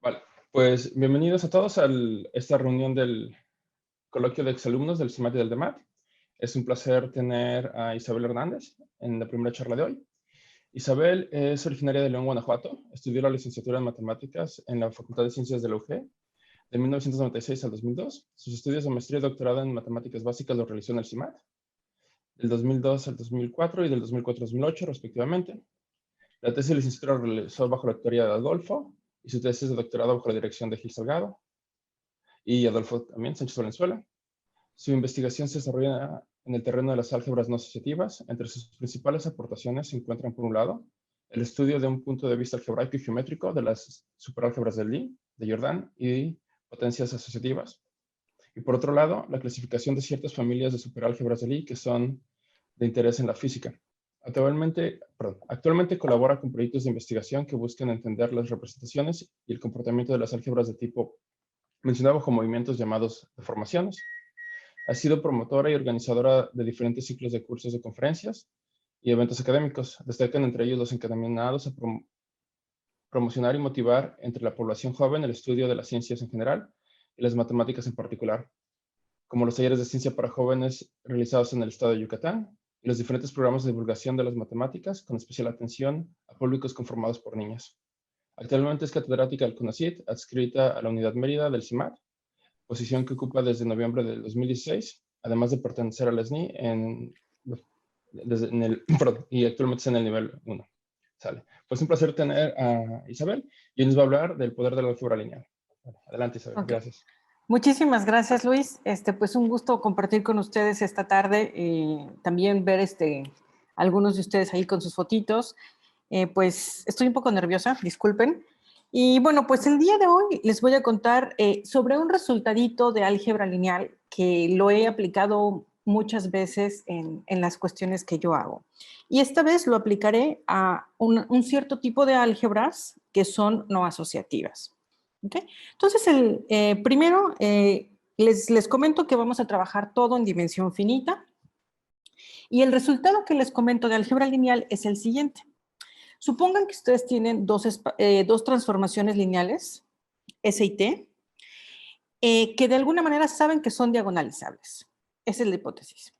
Vale, pues bienvenidos a todos a esta reunión del coloquio de exalumnos del CIMAT y del DEMAT. Es un placer tener a Isabel Hernández en la primera charla de hoy. Isabel es originaria de León, Guanajuato. Estudió la licenciatura en Matemáticas en la Facultad de Ciencias de la UG de 1996 al 2002. Sus estudios de maestría y doctorado en Matemáticas Básicas los realizó en el CIMAT, del 2002 al 2004 y del 2004 al 2008, respectivamente. La tesis de licenciatura la realizó bajo la tutoría de Adolfo y su tesis de doctorado bajo la dirección de Gil Salgado y Adolfo también, Sánchez Valenzuela. Su investigación se desarrolla en el terreno de las álgebras no asociativas. Entre sus principales aportaciones se encuentran, por un lado, el estudio de un punto de vista algebraico y geométrico de las superálgebras de Lie, de Jordan y potencias asociativas. Y por otro lado, la clasificación de ciertas familias de superálgebras de Lie que son de interés en la física. Actualmente colabora con proyectos de investigación que buscan entender las representaciones y el comportamiento de las álgebras de tipo mencionado bajo movimientos llamados deformaciones. Ha sido promotora y organizadora de diferentes ciclos de cursos de conferencias y eventos académicos. Destacan entre ellos los encaminados a promocionar y motivar entre la población joven el estudio de las ciencias en general y las matemáticas en particular, como los talleres de ciencia para jóvenes realizados en el estado de Yucatán y los diferentes programas de divulgación de las matemáticas con especial atención a públicos conformados por niñas. Actualmente es catedrática del CONACYT, adscrita a la Unidad Mérida del CIMAT, posición que ocupa desde noviembre del 2016, además de pertenecer al SNI y actualmente está en el nivel 1. Sale. Pues un placer tener a Isabel y hoy nos va a hablar del poder de la álgebra lineal. Adelante, Isabel. Okay. Gracias. Muchísimas gracias, Luis. Pues un gusto compartir con ustedes esta tarde y también ver algunos de ustedes ahí con sus fotitos. Pues estoy un poco nerviosa, disculpen. Y bueno, pues el día de hoy les voy a contar sobre un resultadito de álgebra lineal que lo he aplicado muchas veces en las cuestiones que yo hago. Y esta vez lo aplicaré a un cierto tipo de álgebras que son no asociativas. ¿Okay? Entonces, primero les comento que vamos a trabajar todo en dimensión finita y el resultado que les comento de álgebra lineal es el siguiente. Supongan que ustedes tienen dos transformaciones lineales, S y T, que de alguna manera saben que son diagonalizables. Esa es la hipótesis.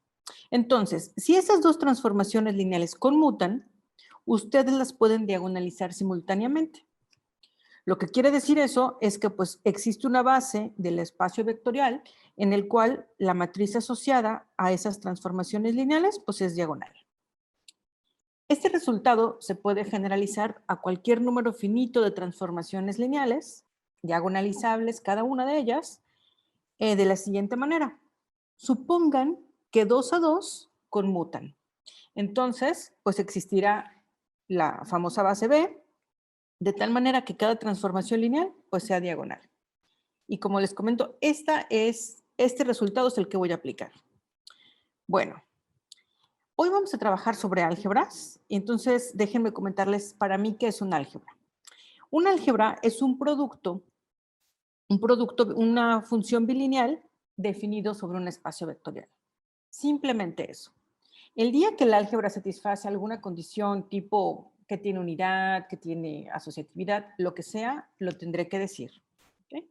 Entonces, si esas dos transformaciones lineales conmutan, ustedes las pueden diagonalizar simultáneamente. Lo que quiere decir eso es que pues existe una base del espacio vectorial en el cual la matriz asociada a esas transformaciones lineales pues es diagonal. Este resultado se puede generalizar a cualquier número finito de transformaciones lineales, diagonalizables cada una de ellas, de la siguiente manera. Supongan que 2 a 2 conmutan. Entonces, pues existirá la famosa base B, de tal manera que cada transformación lineal pues sea diagonal. Y como les comento, este resultado es el que voy a aplicar. Bueno, hoy vamos a trabajar sobre álgebras, y entonces déjenme comentarles para mí qué es un álgebra. Un álgebra es un producto, una función bilineal definido sobre un espacio vectorial. Simplemente eso. El día que el álgebra satisface alguna condición tipo que tiene unidad, que tiene asociatividad, lo que sea, lo tendré que decir. ¿Okay?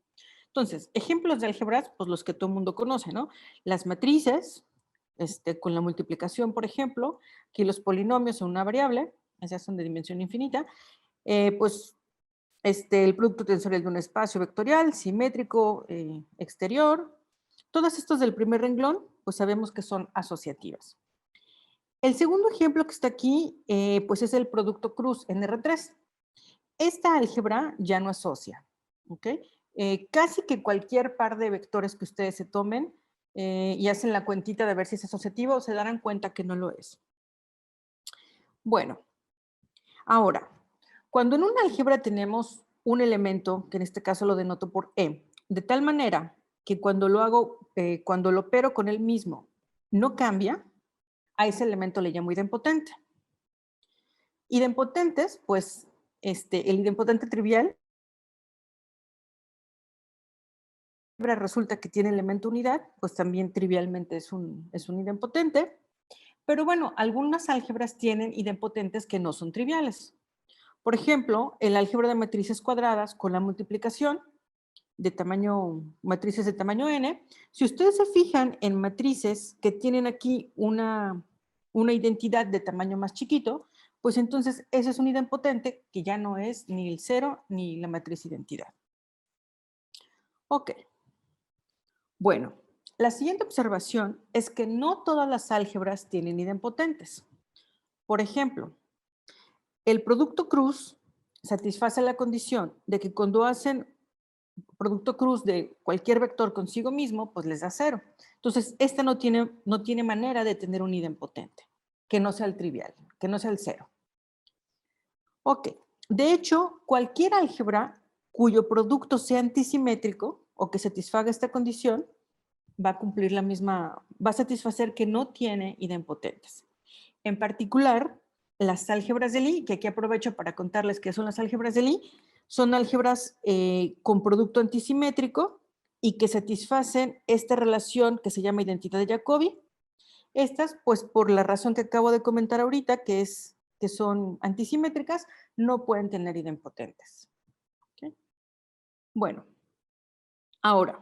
Entonces, ejemplos de álgebras, pues los que todo el mundo conoce, ¿no? Las matrices, con la multiplicación, por ejemplo, aquí los polinomios son una variable, esas son de dimensión infinita, pues el producto tensorial de un espacio vectorial, simétrico, exterior, todas estas del primer renglón, pues sabemos que son asociativas. El segundo ejemplo que está aquí, pues es el producto cruz en R3. Esta álgebra ya no asocia, ¿ok? Casi que cualquier par de vectores que ustedes se tomen y hacen la cuentita de ver si es asociativo, se darán cuenta que no lo es. Bueno, ahora, cuando en una álgebra tenemos un elemento, que en este caso lo denoto por E, de tal manera que cuando lo opero con él mismo no cambia, a ese elemento le llamo idempotente. Idempotentes, pues, el idempotente trivial resulta que tiene elemento unidad, pues también trivialmente es un idempotente. Pero bueno, algunas álgebras tienen idempotentes que no son triviales. Por ejemplo, el álgebra de matrices cuadradas con la multiplicación de matrices de tamaño n, si ustedes se fijan en matrices que tienen aquí una identidad de tamaño más chiquito, pues entonces esa es un idempotente que ya no es ni el 0 ni la matriz identidad. Ok. Bueno, la siguiente observación es que no todas las álgebras tienen idempotentes. Por ejemplo, el producto cruz satisface la condición de que cuando hacen producto cruz de cualquier vector consigo mismo, pues les da 0. Entonces, esta no tiene manera de tener un idempotente, que no sea el trivial, que no sea el 0. Ok, de hecho, cualquier álgebra cuyo producto sea antisimétrico o que satisfaga esta condición, va a cumplir va a satisfacer que no tiene idempotentes. En particular, las álgebras de Lie, que aquí aprovecho para contarles qué son las álgebras de Lie, son álgebras con producto antisimétrico y que satisfacen esta relación que se llama identidad de Jacobi. Estas, pues por la razón que acabo de comentar ahorita, que son antisimétricas, no pueden tener idempotentes. ¿Okay? Bueno, ahora,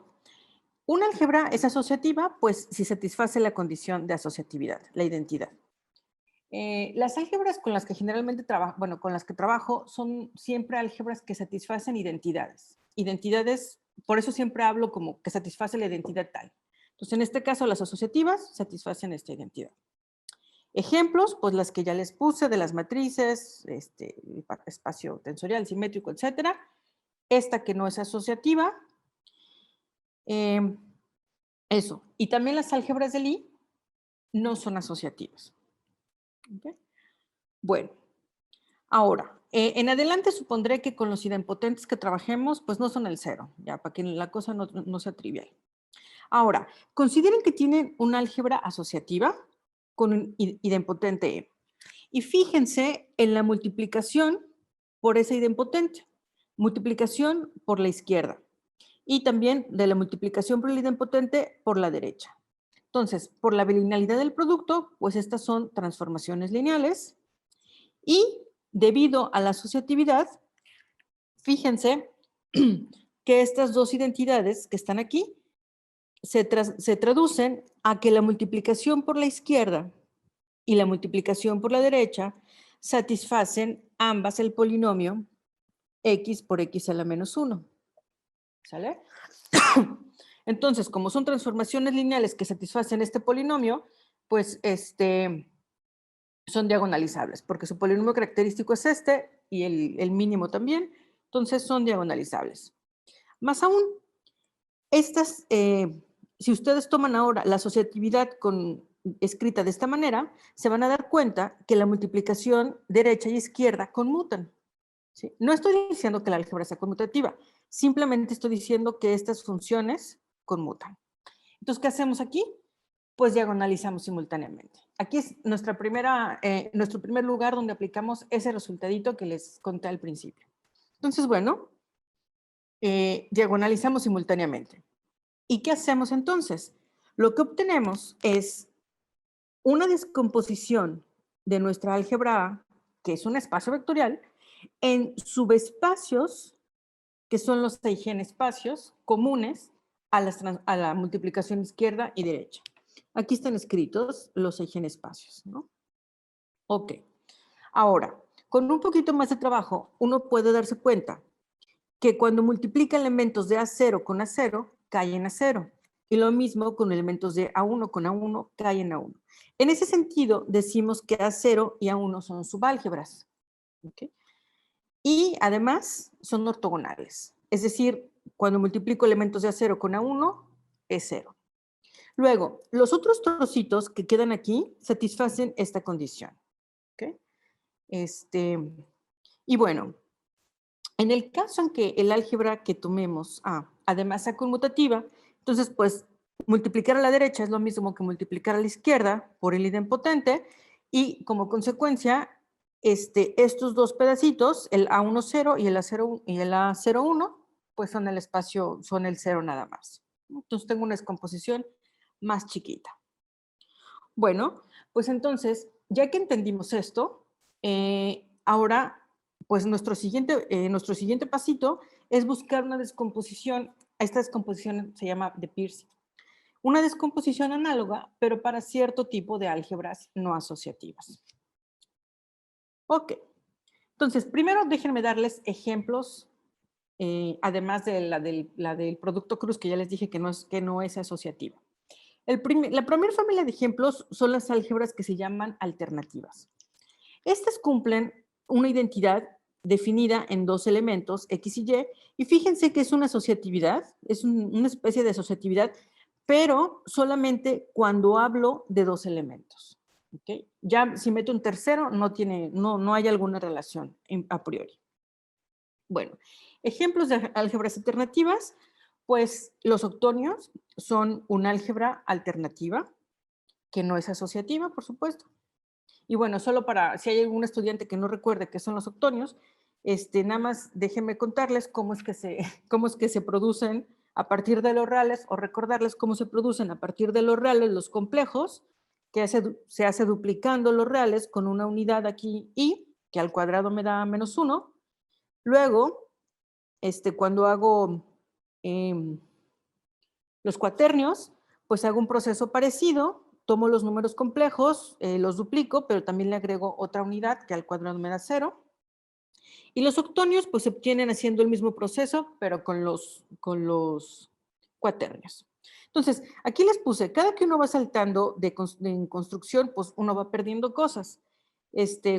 una álgebra es asociativa, pues si satisface la condición de asociatividad, la identidad. Las álgebras con las que generalmente trabajo, bueno, con las que trabajo son siempre álgebras que satisfacen identidades. Identidades, por eso siempre hablo como que satisface la identidad tal. Entonces, en este caso, las asociativas satisfacen esta identidad. Ejemplos, pues las que ya les puse de las matrices, espacio tensorial, simétrico, etcétera. Esta que no es asociativa. Eso. Y también las álgebras de Lie no son asociativas. ¿Okay? Bueno, ahora, en adelante supondré que con los idempotentes que trabajemos, pues no son el 0, ya, para que la cosa no sea trivial. Ahora, consideren que tienen una álgebra asociativa con un idempotente E. Y fíjense en la multiplicación por ese idempotente. Multiplicación por la izquierda. Y también de la multiplicación por el idempotente por la derecha. Entonces, por la bilinealidad del producto, pues estas son transformaciones lineales. Y debido a la asociatividad, fíjense que estas dos identidades que están aquí se traducen a que la multiplicación por la izquierda y la multiplicación por la derecha satisfacen ambas el polinomio x por x a la menos 1. ¿Sale? Entonces, como son transformaciones lineales que satisfacen este polinomio, pues son diagonalizables, porque su polinomio característico es este y el mínimo también, entonces son diagonalizables. Más aún, si ustedes toman ahora la asociatividad escrita de esta manera, se van a dar cuenta que la multiplicación derecha y izquierda conmutan. ¿Sí? No estoy diciendo que la álgebra sea conmutativa, simplemente estoy diciendo que estas funciones conmutan. Entonces, ¿qué hacemos aquí? Pues diagonalizamos simultáneamente. Aquí es nuestro primer lugar donde aplicamos ese resultadito que les conté al principio. Entonces, bueno, diagonalizamos simultáneamente. ¿Y qué hacemos entonces? Lo que obtenemos es una descomposición de nuestra álgebra A, que es un espacio vectorial, en subespacios, que son los eigenespacios comunes a la multiplicación izquierda y derecha. Aquí están escritos los eigenespacios, ¿no? Ok. Ahora, con un poquito más de trabajo, uno puede darse cuenta que cuando multiplica elementos de A0 con A0, caen a 0. Y lo mismo con elementos de A1 con A1, caen a 1. En ese sentido, decimos que A0 y A1 son subálgebras. ¿Okay? Y además son ortogonales. Es decir, cuando multiplico elementos de A0 con A1, es 0. Luego, los otros trocitos que quedan aquí satisfacen esta condición. ¿Okay? Y bueno, en el caso en que el álgebra que tomemos además sea conmutativa, entonces pues multiplicar a la derecha es lo mismo que multiplicar a la izquierda por el idempotente y como consecuencia estos dos pedacitos, el A10 y el A01, pues son el espacio, son el 0 nada más. Entonces tengo una descomposición más chiquita. Bueno, pues entonces, ya que entendimos esto, ahora pues nuestro siguiente pasito es buscar una descomposición. Esta descomposición se llama de Pearson. Una descomposición análoga, pero para cierto tipo de álgebras no asociativas. Ok. Entonces, primero déjenme darles ejemplos, además de la del producto cruz, que ya les dije que no es asociativa. La primera familia de ejemplos son las álgebras que se llaman alternativas. Estas cumplen una identidad definida en dos elementos, X y Y fíjense que es una asociatividad, es una especie de asociatividad, pero solamente cuando hablo de dos elementos. ¿Okay? Ya si meto un tercero, no hay alguna relación a priori. Bueno, ejemplos de álgebras alternativas, pues los octonios son una álgebra alternativa, que no es asociativa, por supuesto. Y bueno, solo para, si hay algún estudiante que no recuerde qué son los octonios, nada más déjenme contarles cómo es que se producen a partir de los reales, o recordarles cómo se producen a partir de los reales los complejos, que se hace duplicando los reales con una unidad aquí y, que al cuadrado me da -1. Luego, cuando hago los cuaternios, pues hago un proceso parecido, tomo los números complejos, los duplico, pero también le agrego otra unidad que al cuadrado me da 0. Y los octonios pues se obtienen haciendo el mismo proceso, pero con los cuaternios. Entonces, aquí les puse, cada que uno va saltando en construcción, pues uno va perdiendo cosas.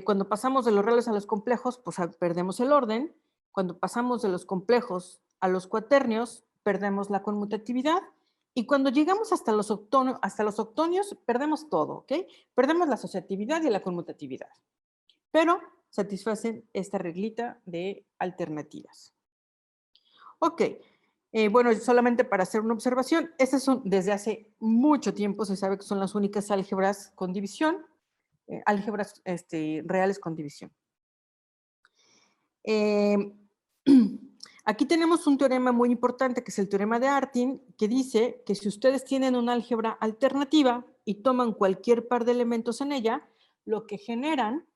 Cuando pasamos de los reales a los complejos, pues perdemos el orden. Cuando pasamos de los complejos a los cuaternios, perdemos la conmutatividad. Y cuando llegamos hasta los octonios, perdemos todo, ¿ok? Perdemos la asociatividad y la conmutatividad. Pero satisfacen esta reglita de alternativas. Ok, bueno, solamente para hacer una observación, estas son, desde hace mucho tiempo se sabe que son las únicas álgebras con división, álgebras reales con división. Aquí tenemos un teorema muy importante, que es el teorema de Artin, que dice que si ustedes tienen una álgebra alternativa y toman cualquier par de elementos en ella, lo que generan,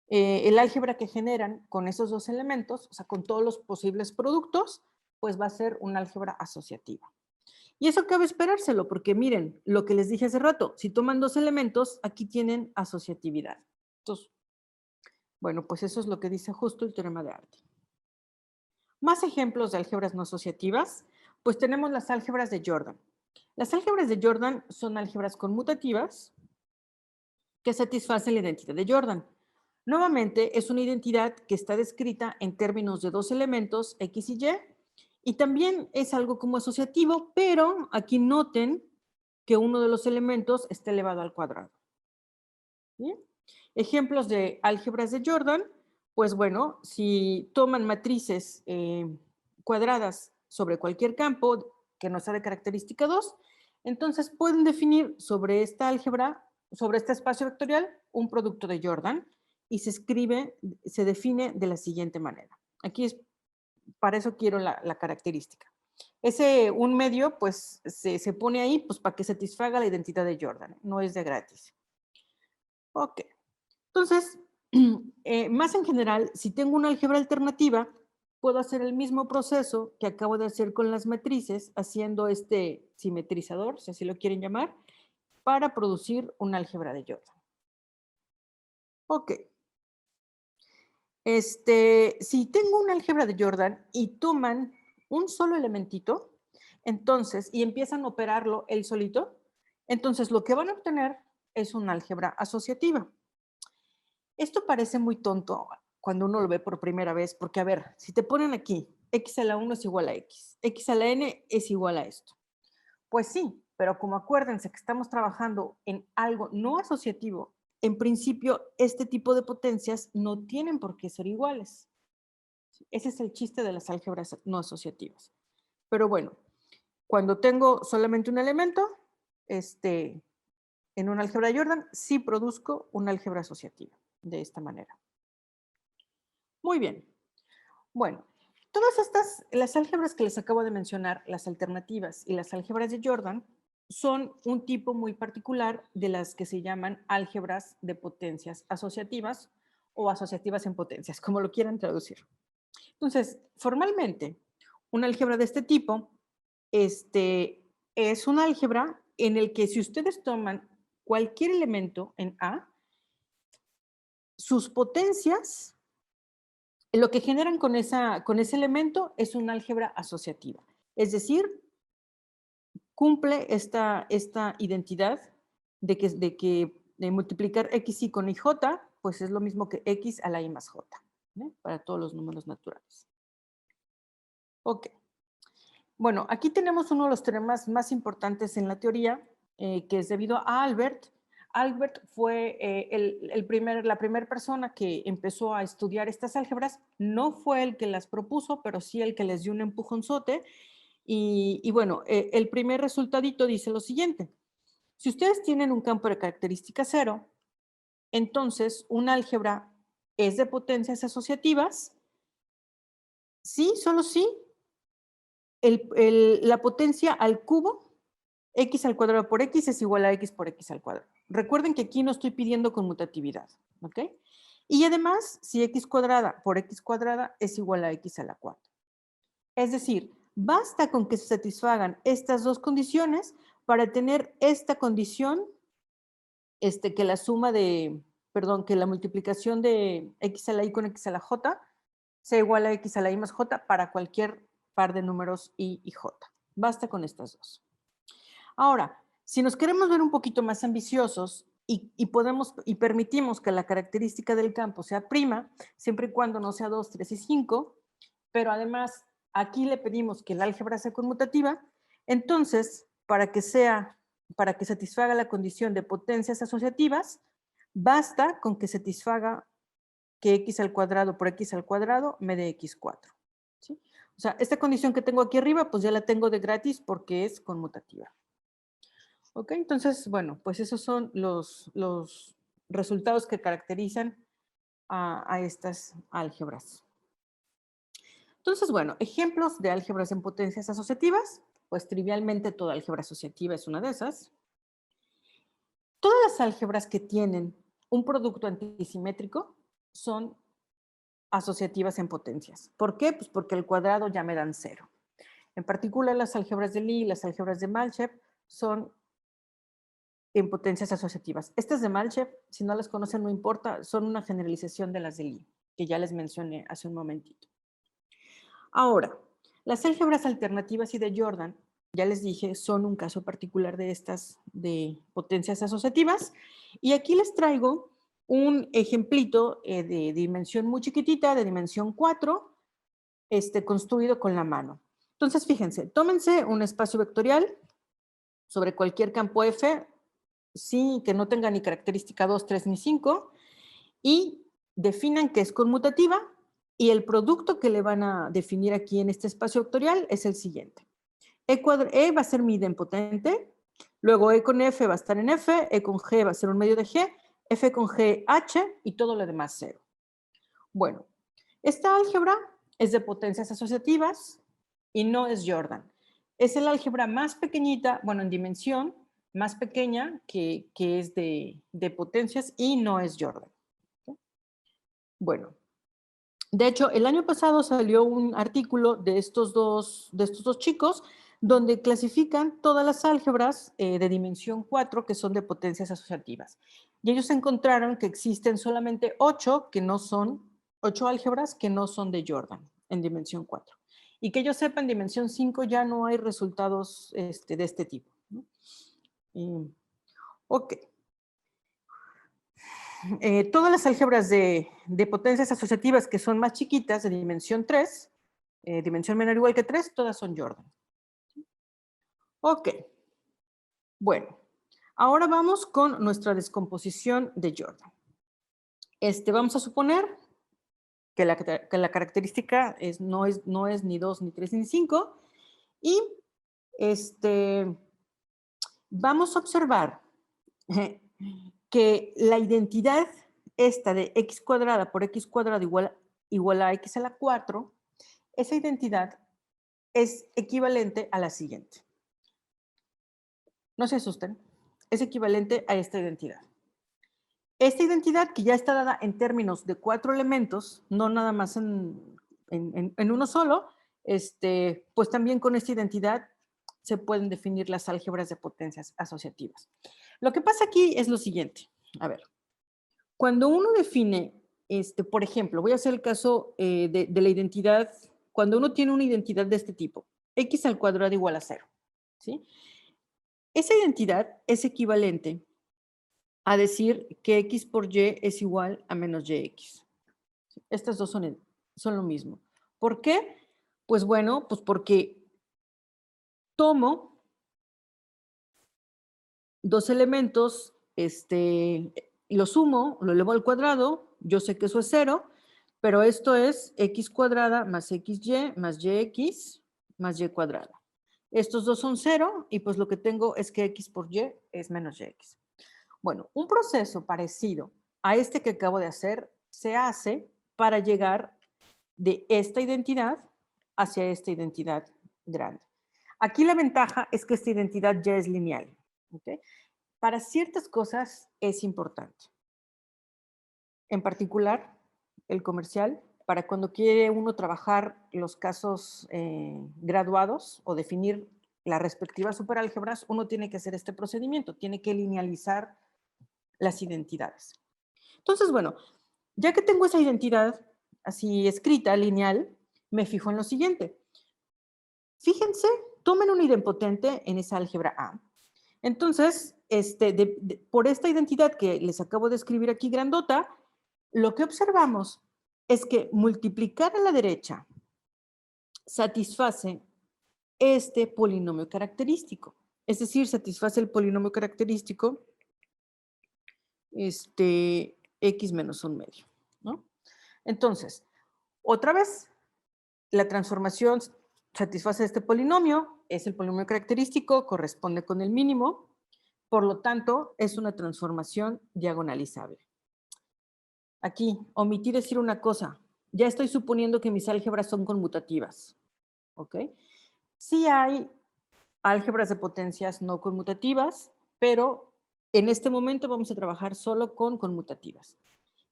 el álgebra que generan con esos dos elementos, o sea, con todos los posibles productos, pues va a ser una álgebra asociativa. Y eso cabe esperárselo, porque miren, lo que les dije hace rato, si toman dos elementos, aquí tienen asociatividad. Entonces, bueno, pues eso es lo que dice justo el teorema de Artin. Más ejemplos de álgebras no asociativas, pues tenemos las álgebras de Jordan. Las álgebras de Jordan son álgebras conmutativas que satisfacen la identidad de Jordan. Nuevamente, es una identidad que está descrita en términos de dos elementos, X y Y también es algo como asociativo, pero aquí noten que uno de los elementos está elevado al cuadrado. ¿Bien? Ejemplos de álgebras de Jordan, pues bueno, si toman matrices cuadradas sobre cualquier campo que no sea de característica 2, entonces pueden definir sobre esta álgebra, sobre este espacio vectorial, un producto de Jordan y se define de la siguiente manera. Aquí es, para eso quiero la característica. Un medio, pues se pone ahí pues, para que satisfaga la identidad de Jordan, no es de gratis. Ok. Entonces, más en general, si tengo una álgebra alternativa, puedo hacer el mismo proceso que acabo de hacer con las matrices, haciendo este simetrizador, si así lo quieren llamar, para producir una álgebra de Jordan. Ok. Si tengo una álgebra de Jordan y toman un solo elementito, entonces, y empiezan a operarlo él solito, entonces lo que van a obtener es una álgebra asociativa. Esto parece muy tonto cuando uno lo ve por primera vez, porque a ver, si te ponen aquí, x a la 1 es igual a x, x a la n es igual a esto. Pues sí, pero como acuérdense que estamos trabajando en algo no asociativo, en principio este tipo de potencias no tienen por qué ser iguales. Ese es el chiste de las álgebras no asociativas. Pero bueno, cuando tengo solamente un elemento, en una álgebra de Jordan, sí produzco una álgebra asociativa de esta manera. Muy bien. Bueno, todas las álgebras que les acabo de mencionar, las alternativas y las álgebras de Jordan, son un tipo muy particular de las que se llaman álgebras de potencias asociativas o asociativas en potencias, como lo quieran traducir. Entonces, formalmente, un álgebra de este tipo es un álgebra en el que si ustedes toman cualquier elemento en A, sus potencias, lo que generan con ese elemento es un álgebra asociativa. Es decir, cumple esta identidad de multiplicar XY con IJ, pues es lo mismo que X a la I más J, para todos los números naturales. Ok. Bueno, aquí tenemos uno de los teoremas más importantes en la teoría, que es debido a Albert. Albert fue la primera persona que empezó a estudiar estas álgebras. No fue el que las propuso, pero sí el que les dio un empujonzote. Y bueno, el primer resultadito dice lo siguiente. Si ustedes tienen un campo de característica cero, entonces un álgebra es de potencias asociativas. Sí, solo sí. La potencia al cubo, x al cuadrado por x es igual a x por x al cuadrado. Recuerden que aquí no estoy pidiendo conmutatividad, ¿ok? Y además, si x cuadrada por x cuadrada es igual a x a la 4. Es decir, basta con que se satisfagan estas dos condiciones para tener esta condición, que la suma que la multiplicación de x a la y con x a la j sea igual a x a la y más j para cualquier par de números i y j. Basta con estas dos. Ahora, si nos queremos ver un poquito más ambiciosos y permitimos que la característica del campo sea prima, siempre y cuando no sea 2, 3 y 5, pero además aquí le pedimos que el álgebra sea conmutativa, entonces, para que satisfaga la condición de potencias asociativas, basta con que satisfaga que x al cuadrado por x al cuadrado me dé x4. ¿Sí? O sea, esta condición que tengo aquí arriba, pues ya la tengo de gratis porque es conmutativa. Ok, entonces, bueno, pues esos son los resultados que caracterizan a estas álgebras. Entonces, bueno, ejemplos de álgebras en potencias asociativas, pues trivialmente toda álgebra asociativa es una de esas. Todas las álgebras que tienen un producto antisimétrico son asociativas en potencias. ¿Por qué? Pues porque el cuadrado ya me dan 0. En particular, las álgebras de Lie y las álgebras de Malchev son en potencias asociativas. Estas de Malchev, si no las conocen, no importa, son una generalización de las de Lie, que ya les mencioné hace un momentito. Ahora, las álgebras alternativas y de Jordan, ya les dije, son un caso particular de estas de potencias asociativas. Y aquí les traigo un ejemplito de dimensión muy chiquitita, de dimensión 4, construido con la mano. Entonces, fíjense, tómense un espacio vectorial sobre cualquier campo F, sí, que no tenga ni característica 2, 3 ni 5, y definan que es conmutativa, y el producto que le van a definir aquí en este espacio vectorial es el siguiente. E va a ser mi idempotente, luego E con F va a estar en F, E con G va a ser un medio de G, F con G, H, y todo lo demás 0. Bueno, esta álgebra es de potencias asociativas y no es Jordan. Es el álgebra más pequeñita, bueno, en dimensión, más pequeña que es de potencias y no es Jordan. ¿Okay? Bueno, de hecho, el año pasado salió un artículo de estos dos chicos donde clasifican todas las álgebras de dimensión 4 que son de potencias asociativas. Y ellos encontraron que existen solamente 8 álgebras que no son de Jordan en dimensión 4. Y que yo sepa, en dimensión 5 ya no hay resultados de este tipo, ¿no? Ok. Todas las álgebras de potencias asociativas que son más chiquitas, de dimensión 3, dimensión menor o igual que 3, todas son Jordan. Ok. Bueno, ahora vamos con nuestra descomposición de Jordan. Vamos a suponer que la característica no es ni 2, ni 3, ni 5. Y vamos a observar que la identidad esta de x cuadrada por x cuadrado igual a x a la 4, esa identidad es equivalente a la siguiente. No se asusten, es equivalente a esta identidad. Esta identidad, que ya está dada en términos de 4 elementos, no nada más en uno solo, pues también con esta identidad se pueden definir las álgebras de potencias asociativas. Lo que pasa aquí es lo siguiente. A ver, cuando uno define, por ejemplo, voy a hacer el caso de la identidad, cuando uno tiene una identidad de este tipo, x al cuadrado igual a 0, ¿sí? Esa identidad es equivalente a decir que x por y es igual a menos yx. Estas dos son lo mismo. ¿Por qué? Pues bueno, pues porque tomo dos elementos, lo sumo, lo elevo al cuadrado, yo sé que eso es 0, pero esto es x cuadrada más xy más yx más y cuadrada. Estos dos son 0 y pues lo que tengo es que x por y es menos yx. Bueno, un proceso parecido a este que acabo de hacer se hace para llegar de esta identidad hacia esta identidad grande. Aquí la ventaja es que esta identidad ya es lineal. ¿Okay? Para ciertas cosas es importante. En particular, el comercial, para cuando quiere uno trabajar los casos graduados o definir las respectivas superálgebras, uno tiene que hacer este procedimiento, tiene que linealizar las identidades. Entonces, bueno, ya que tengo esa identidad así escrita, lineal, me fijo en lo siguiente. Fíjense, tomen un idempotente en esa álgebra A. Entonces, por esta identidad que les acabo de escribir aquí grandota, lo que observamos es que multiplicar a la derecha satisface este polinomio característico. Es decir, satisface el polinomio característico x menos 1/2, ¿no? Entonces, otra vez, la transformación satisface este polinomio, es el polinomio característico, corresponde con el mínimo, por lo tanto, es una transformación diagonalizable. Aquí, omití decir una cosa, ya estoy suponiendo que mis álgebras son conmutativas, ¿ok? Sí hay álgebras de potencias no conmutativas, pero en este momento vamos a trabajar solo con conmutativas.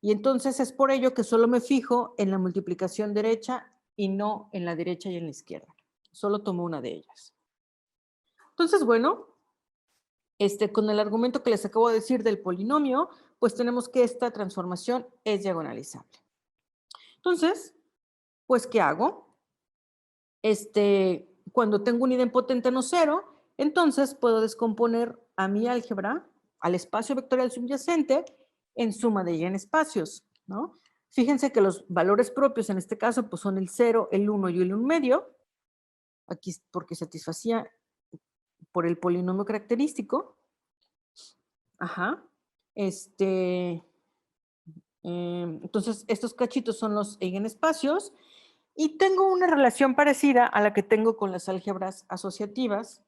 Y entonces es por ello que solo me fijo en la multiplicación derecha y no en la derecha y en la izquierda. Solo tomo una de ellas. Entonces, bueno, con el argumento que les acabo de decir del polinomio, pues tenemos que esta transformación es diagonalizable. Entonces, pues, ¿qué hago? Cuando tengo un idempotente no cero, entonces puedo descomponer a mi álgebra, al espacio vectorial subyacente, en suma de y en espacios, ¿no? Fíjense que los valores propios en este caso pues son el 0, el 1 y el 1/2, aquí porque satisfacía por el polinomio característico. Ajá. Entonces, estos cachitos son los eigenespacios y tengo una relación parecida a la que tengo con las álgebras asociativas,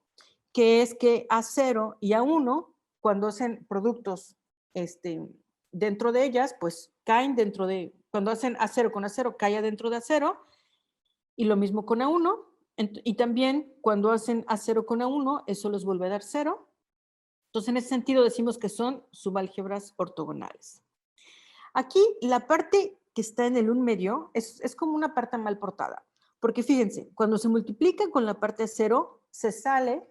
que es que A0 y A1, cuando hacen productos dentro de ellas, pues caen dentro de, cuando hacen A0 con A0, cae dentro de A0, y lo mismo con A1, y también cuando hacen A0 con A1, eso les vuelve a dar 0. Entonces, en ese sentido decimos que son subálgebras ortogonales. Aquí la parte que está en el 1/2 es como una parte mal portada, porque fíjense, cuando se multiplica con la parte 0, se sale,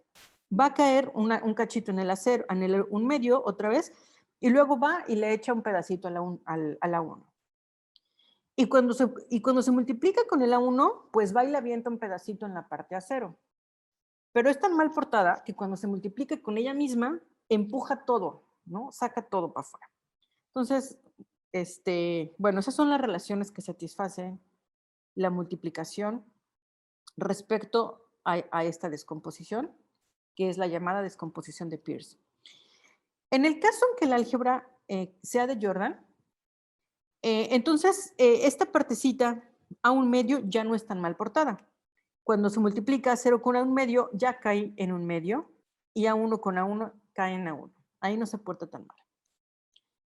va a caer un cachito en el A0, en el 1/2 otra vez, y luego va y le echa un pedacito a la 1. Y cuando se multiplica con el A1, pues va y le avienta un pedacito en la parte A0. Pero es tan mal portada que cuando se multiplica con ella misma, empuja todo, ¿no? Saca todo para afuera. Entonces, bueno, esas son las relaciones que satisfacen la multiplicación respecto a esta descomposición, que es la llamada descomposición de Peirce. En el caso en que la álgebra sea de Jordan, entonces esta partecita A1/2 ya no es tan mal portada. Cuando se multiplica 0 con A1/2 ya cae en 1/2 y A1 con A1 cae en A1. Ahí no se porta tan mal.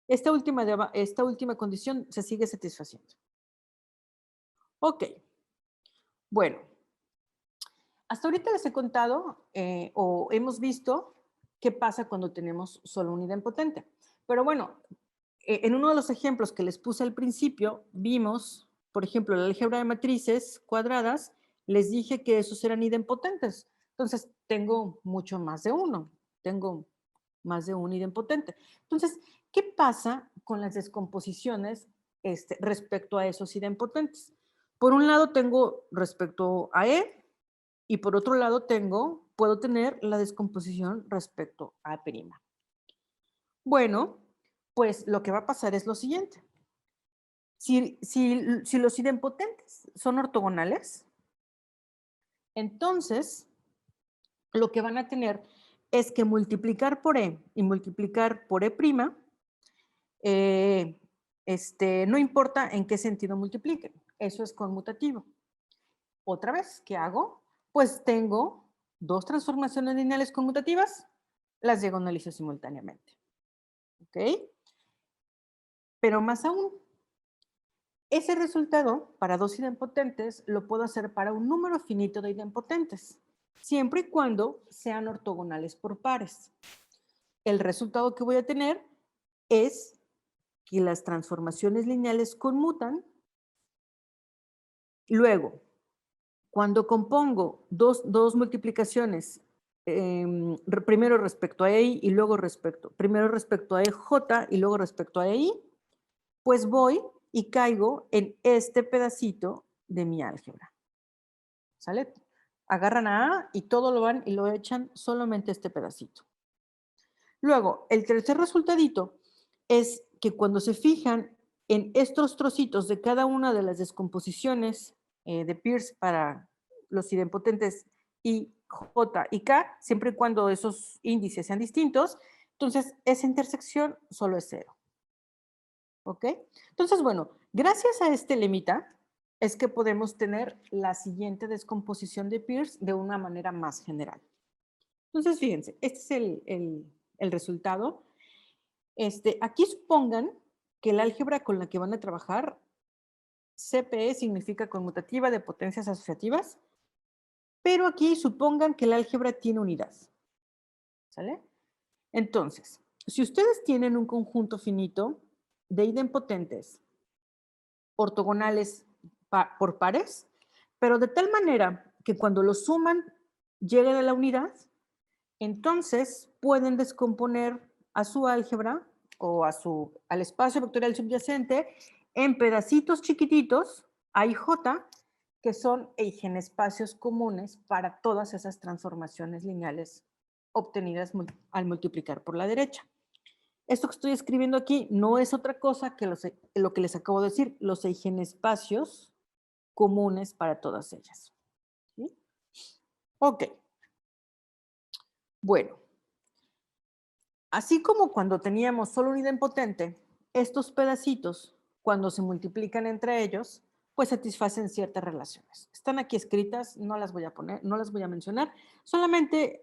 Esta última condición se sigue satisfaciendo. Ok. Bueno, hasta ahorita les he contado o hemos visto qué pasa cuando tenemos solo un idempotente. Pero bueno, en uno de los ejemplos que les puse al principio, vimos, por ejemplo, la álgebra de matrices cuadradas, les dije que esos eran idempotentes. Entonces, tengo mucho más de uno. Tengo más de un idempotente. Entonces, ¿qué pasa con las descomposiciones respecto a esos idempotentes? Por un lado tengo respecto a E y por otro lado puedo tener la descomposición respecto a'. Bueno, pues lo que va a pasar es lo siguiente. Si los idempotentes son ortogonales, entonces lo que van a tener es que multiplicar por E y multiplicar por E', no importa en qué sentido multipliquen, eso es conmutativo. Otra vez, ¿qué hago? Pues tengo dos transformaciones lineales conmutativas, las diagonalizo simultáneamente. ¿Ok? Pero más aún, ese resultado para dos idempotentes lo puedo hacer para un número finito de idempotentes, siempre y cuando sean ortogonales por pares. El resultado que voy a tener es que las transformaciones lineales conmutan. Luego, cuando compongo dos multiplicaciones, primero respecto a EI y luego primero respecto a EJ y luego respecto a EI, pues voy y caigo en este pedacito de mi álgebra. ¿Sale? Agarran a A y todo lo van y lo echan solamente este pedacito. Luego, el tercer resultadito es que cuando se fijan en estos trocitos de cada una de las descomposiciones de Peirce para los idempotentes I, J y K, siempre y cuando esos índices sean distintos, entonces esa intersección solo es 0. ¿Ok? Entonces, bueno, gracias a este lemita es que podemos tener la siguiente descomposición de Peirce de una manera más general. Entonces, fíjense, este es el resultado. Aquí supongan que el álgebra con la que van a trabajar, CPE significa conmutativa de potencias asociativas, pero aquí supongan que el álgebra tiene unidad. ¿Sale? Entonces, si ustedes tienen un conjunto finito de idempotentes ortogonales por pares, pero de tal manera que cuando los suman lleguen a la unidad, entonces pueden descomponer a su álgebra o al espacio vectorial subyacente en pedacitos chiquititos, A y J, que son eigenespacios comunes para todas esas transformaciones lineales obtenidas al multiplicar por la derecha. Esto que estoy escribiendo aquí no es otra cosa que lo que les acabo de decir, los eigenespacios comunes para todas ellas. ¿Sí? Ok. Bueno, así como cuando teníamos solo un idempotente, estos pedacitos, cuando se multiplican entre ellos, pues satisfacen ciertas relaciones. Están aquí escritas, no las voy a poner, no las voy a mencionar, solamente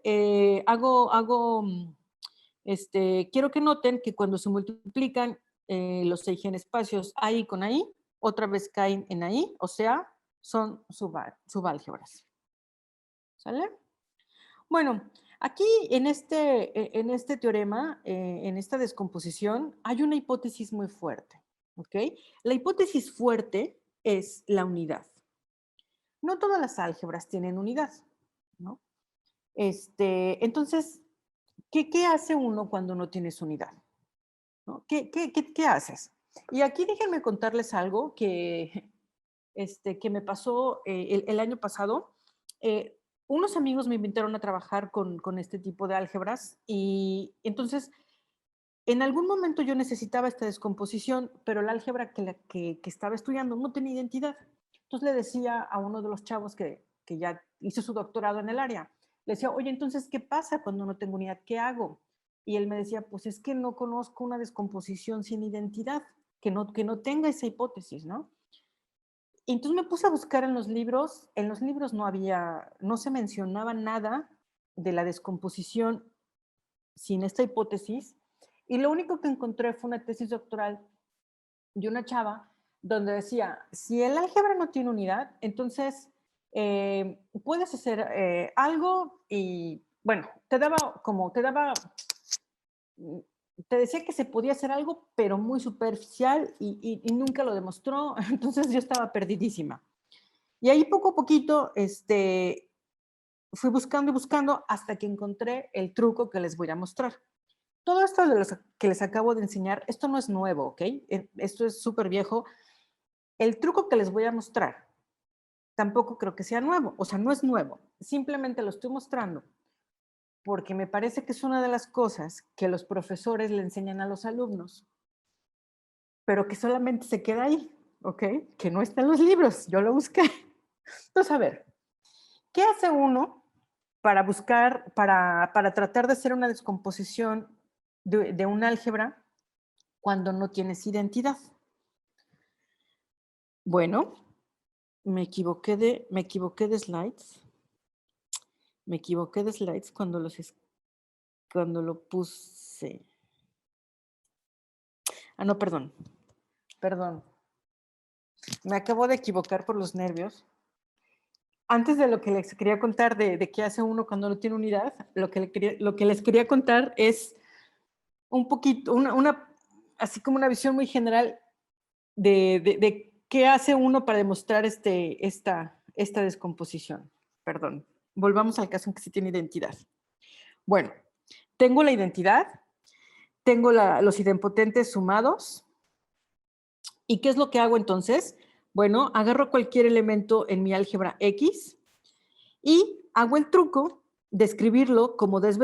quiero que noten que cuando se multiplican los eigenespacios AI con AI, otra vez caen en AI, o sea, son subálgebras. ¿Sale? Bueno, aquí en este teorema, en esta descomposición, hay una hipótesis muy fuerte. ¿Ok? La hipótesis fuerte es la unidad. No todas las álgebras tienen unidad, ¿no? Entonces, ¿qué hace uno cuando no tienes unidad? ¿No? ¿Qué haces? Y aquí déjenme contarles algo que me pasó el año pasado. Unos amigos me invitaron a trabajar con este tipo de álgebras y entonces en algún momento yo necesitaba esta descomposición, pero la álgebra que estaba estudiando no tenía identidad. Entonces le decía a uno de los chavos que ya hizo su doctorado en el área, le decía, oye, entonces, ¿qué pasa cuando no tengo unidad? ¿Qué hago? Y él me decía, pues es que no conozco una descomposición sin identidad, que no tenga esa hipótesis, ¿no? Y entonces me puse a buscar en los libros no se mencionaba nada de la descomposición sin esta hipótesis, y lo único que encontré fue una tesis doctoral de una chava donde decía, si el álgebra no tiene unidad, entonces puedes hacer algo y, bueno, te daba te decía que se podía hacer algo, pero muy superficial y nunca lo demostró, entonces yo estaba perdidísima. Y ahí poco a poquito fui buscando y buscando hasta que encontré el truco que les voy a mostrar. Todo esto que les acabo de enseñar, esto no es nuevo, ¿ok? Esto es súper viejo. El truco que les voy a mostrar tampoco creo que sea nuevo, o sea, no es nuevo, simplemente lo estoy mostrando porque me parece que es una de las cosas que los profesores le enseñan a los alumnos, pero que solamente se queda ahí, ¿ok? Que no está en los libros, yo lo busqué. Entonces, a ver, ¿qué hace uno para buscar, para tratar de hacer una descomposición de un álgebra cuando no tienes identidad? Bueno, me equivoqué de slides. Me equivoqué de slides cuando lo puse. Ah, no, perdón. Perdón. Me acabo de equivocar por los nervios. Antes de lo que les quería contar de qué hace uno cuando no tiene unidad, lo que les quería contar es un poquito, así como una visión muy general de qué hace uno para demostrar esta descomposición. Perdón. Volvamos al caso en que sí tiene identidad. Bueno, tengo la identidad, tengo los idempotentes sumados. ¿Y qué es lo que hago entonces? Bueno, agarro cualquier elemento en mi álgebra X y hago el truco de escribirlo como 2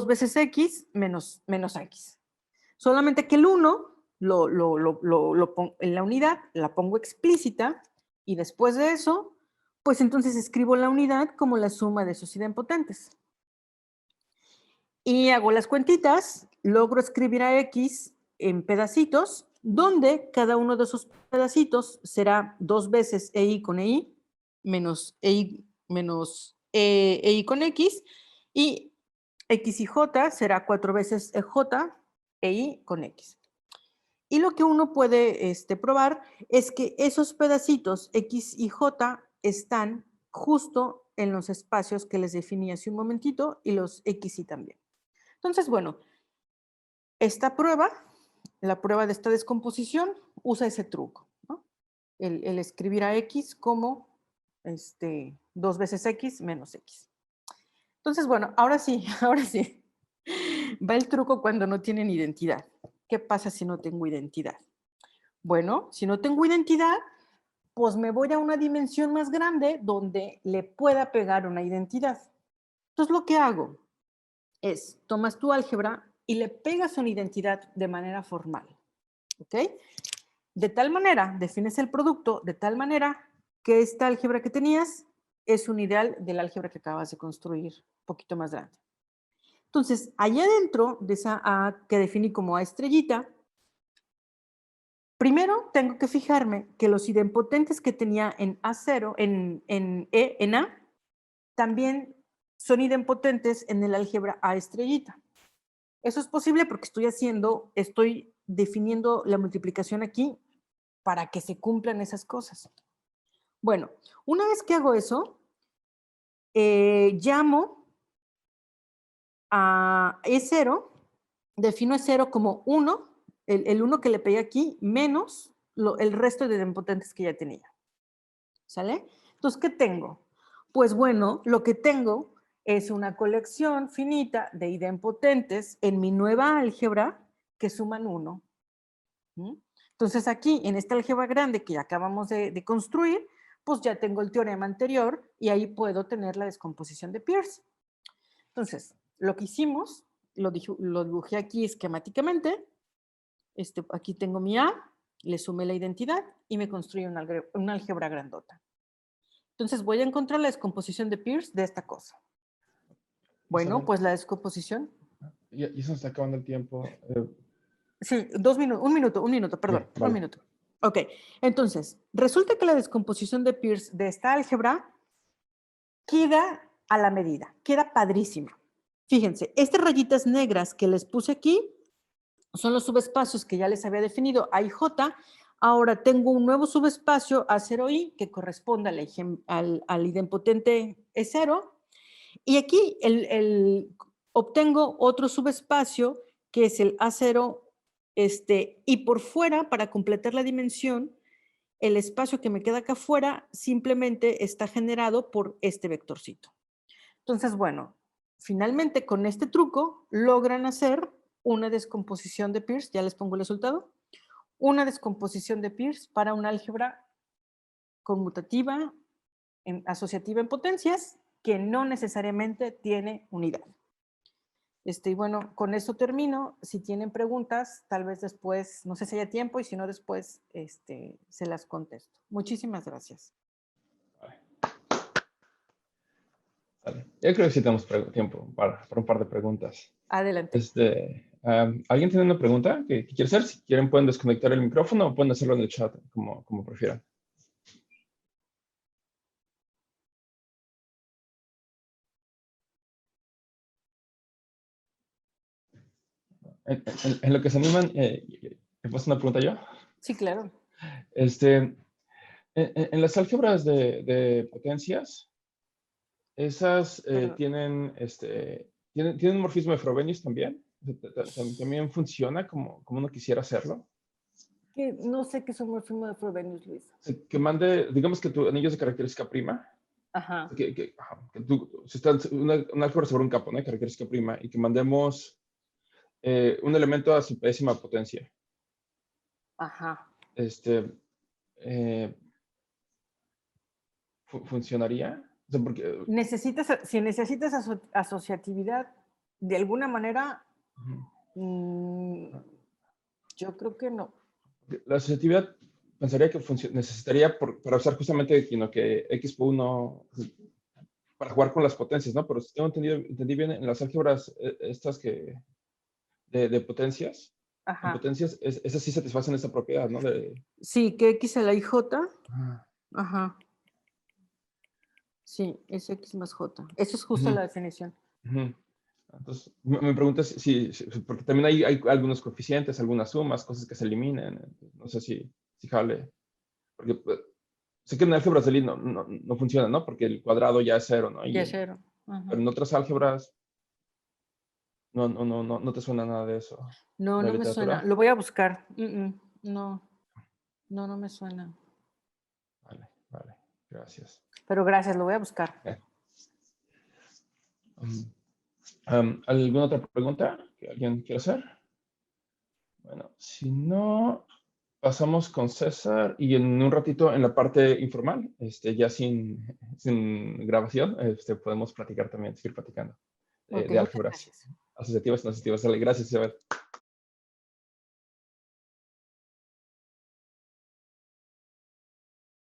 veces X menos X. Solamente que el 1 lo pongo en la unidad, la pongo explícita y después de eso, pues entonces escribo la unidad como la suma de sus idempotentes. Y hago las cuentitas, logro escribir a X en pedacitos, donde cada uno de esos pedacitos será 2 veces EI con EI menos EI menos EI con X, y X y J será 4 veces EJ EI con X. Y lo que uno puede probar es que esos pedacitos X y J están justo en los espacios que les definí hace un momentito, y los X y también. Entonces, bueno, esta prueba, la prueba de esta descomposición, usa ese truco, ¿no? El escribir a X como 2 veces X menos X. Entonces, bueno, ahora sí, ahora sí. Va el truco cuando no tienen identidad. ¿Qué pasa si no tengo identidad? Bueno, si no tengo identidad, pues me voy a una dimensión más grande donde le pueda pegar una identidad. Entonces, lo que hago es, tomas tu álgebra y le pegas una identidad de manera formal, ¿ok? De tal manera, defines el producto de tal manera que esta álgebra que tenías es un ideal del álgebra que acabas de construir, un poquito más grande. Entonces, allá adentro de esa A que definí como A estrellita, primero tengo que fijarme que los idempotentes que tenía en A0, en A, también son idempotentes en el álgebra A estrellita. Eso es posible porque estoy definiendo la multiplicación aquí para que se cumplan esas cosas. Bueno, una vez que hago eso, llamo a E0, defino E0 como 1, el 1 que le pegué aquí, menos el resto de idempotentes que ya tenía. ¿Sale? Entonces, ¿qué tengo? Pues bueno, lo que tengo es una colección finita de idempotentes en mi nueva álgebra que suman 1. Entonces aquí, en esta álgebra grande que ya acabamos de construir, pues ya tengo el teorema anterior y ahí puedo tener la descomposición de Peirce. Entonces, lo que hicimos, lo dibujé aquí esquemáticamente. Aquí tengo mi A, le sumé la identidad y me construí una álgebra grandota. Entonces voy a encontrar la descomposición de Peirce de esta cosa. Bueno, pues la descomposición. Y se nos está acabando el tiempo. Sí, un minuto, perdón, Vale. un minuto. Ok, entonces, resulta que la descomposición de Peirce de esta álgebra queda a la medida, queda padrísima. Fíjense, estas rayitas negras que les puse aquí son los subespacios que ya les había definido, A y J. Ahora tengo un nuevo subespacio A0I que corresponde al idempotente E0. Y aquí obtengo otro subespacio que es el A0, y por fuera, para completar la dimensión, el espacio que me queda acá afuera simplemente está generado por este vectorcito. Entonces, bueno, finalmente con este truco logran hacer una descomposición de Peirce, ya les pongo el resultado, una descomposición de Peirce para una álgebra conmutativa, asociativa en potencias, que no necesariamente tiene unidad. Y bueno, con eso termino. Si tienen preguntas, tal vez después, no sé si haya tiempo, y si no, después se las contesto. Muchísimas gracias. Vale. Vale. Yo creo que sí tenemos tiempo para un par de preguntas. Adelante. ¿Alguien tiene una pregunta que quiere hacer? Si quieren, pueden desconectar el micrófono o pueden hacerlo en el chat, como prefieran. En lo que se animan, ¿te paso una pregunta yo? Sí, claro. En las álgebras de potencias, esas tienen un morfismo de Frobenius también. ¿También funciona como uno quisiera hacerlo? Que no sé qué es un morfismo de Frobenius, Luis. Que mande, digamos que tu anillo es de característica prima. Ajá. Si está una álgebra sobre un campo, ¿no? De característica prima, y que mandemos un elemento a su décima potencia. Ajá. ¿Funcionaría? O sea, porque, si necesitas asociatividad, de alguna manera, yo creo que no. la asociatividad pensaría que necesitaría para usar justamente que X por 1 para jugar con las potencias, ¿no? Pero si entendí bien, en las álgebras estas de potencias, Ajá. en potencias, esas sí satisfacen esta propiedad, ¿no? Sí, que X a la IJ. Ah. Ajá. Sí, es X más J. Eso es justo la definición. Entonces, me preguntas si porque también hay algunos coeficientes, algunas sumas, cosas que se eliminen. No sé si jale. Porque sé que en álgebras de Lie no funciona, ¿no? Porque el cuadrado ya es cero, ¿no? Ya es cero. Ajá. Pero en otras álgebras no te suena nada de eso. No, no me suena. Lo voy a buscar. No me suena. Vale. Gracias. Pero gracias, lo voy a buscar. ¿Alguna otra pregunta que alguien quiera hacer? Bueno, si no, pasamos con César y en un ratito en la parte informal, ya sin grabación, podemos platicar también, seguir platicando Okay, de álgebras asociativas y no asociativas. Dale, gracias, Isabel.